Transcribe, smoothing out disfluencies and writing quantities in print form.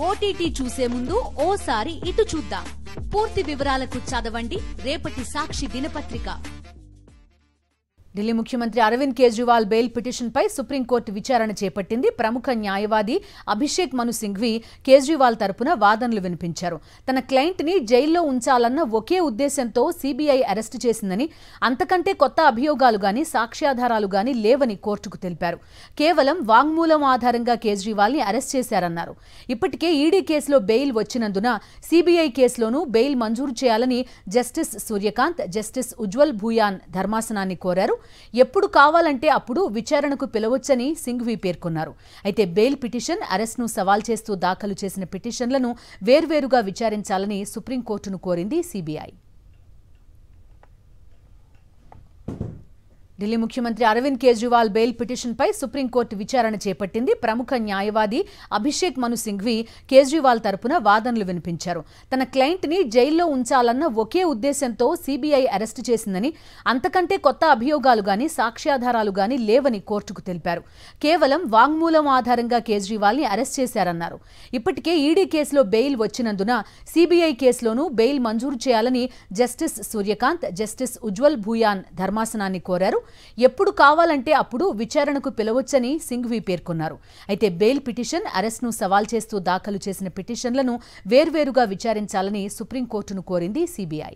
OTT చూసే ముందు ఓసారి ఇటు చూద్దాం. పూర్తి వివరాలకు చదవండి రేపటి సాక్షి దినపత్రిక. ఢిల్లీ ముఖ్యమంత్రి అరవింద్ కేజ్రీవాల్ బెయిల్ పిటిషన్పై సుప్రీంకోర్టు విచారణ చేపట్టింది. ప్రముఖ న్యాయవాది అభిషేక్ మను సింఘ్వి కేజ్రీవాల్ తరపున వాదనలు వినిపించారు. తన క్లయింట్ని జైల్లో ఉంచాలన్న ఒకే ఉద్దేశంతో సీబీఐ అరెస్టు చేసిందని, అంతకంటే కొత్త అభియోగాలు గాని సాక్ష్యాధారాలు గాని లేవని కోర్టుకు తెలిపారు. కేవలం వాంగ్మూలం ఆధారంగా కేజ్రీవాల్ని అరెస్ట్ చేశారన్నారు. ఇప్పటికే ఈడీ కేసులో బెయిల్ వచ్చినందున సీబీఐ కేసులోనూ బెయిల్ మంజూరు చేయాలని జస్టిస్ సూర్యకాంత్, జస్టిస్ ఉజ్వల్ భూయాన్ ధర్మాసనాన్ని కోరారు. ఎప్పుడు కావాలంటే అప్పుడు విచారణకు పిలవొచ్చని సింఘ్వి పేర్కొన్నారు. అయితే బెయిల్ పిటిషన్, అరెస్ట్ను సవాల్ చేస్తూ దాఖలు చేసిన పిటిషన్లను వేర్వేరుగా విచారించాలని సుప్రీంకోర్టును కోరింది సీబీఐ. ఢిల్లీ ముఖ్యమంత్రి అరవింద్ కేజ్రీవాల్ బెయిల్ పిటిషన్పై సుప్రీంకోర్టు విచారణ చేపట్టింది. ప్రముఖ న్యాయవాది అభిషేక్ మను సింఘ్వి కేజ్రీవాల్ తరపున వాదనలు వినిపించారు. తన క్లయింట్ని జైల్లో ఉంచాలన్న ఒకే ఉద్దేశంతో సీబీఐ అరెస్టు చేసిందని, అంతకంటే కొత్త అభియోగాలు గాని సాక్ష్యాధారాలు గాని లేవని కోర్టుకు తెలిపారు. కేవలం వాంగ్మూలం ఆధారంగా కేజ్రీవాల్ని అరెస్ట్ చేశారన్నారు. ఇప్పటికే ఈడీ కేసులో బెయిల్ వచ్చినందున సీబీఐ కేసులోనూ బెయిల్ మంజూరు చేయాలని జస్టిస్ సూర్యకాంత్, జస్టిస్ ఉజ్వల్ భూయాన్ ధర్మాసనాన్ని కోరారు. ఎప్పుడు కావాలంటే అప్పుడు విచారణకు పిలవొచ్చని సింఘ్వి పేర్కొన్నారు. అయితే బెయిల్ పిటిషన్, అరెస్ట్ను సవాల్ చేస్తూ దాఖలు చేసిన పిటిషన్లను వేర్వేరుగా విచారించాలని సుప్రీంకోర్టును కోరింది సీబీఐ.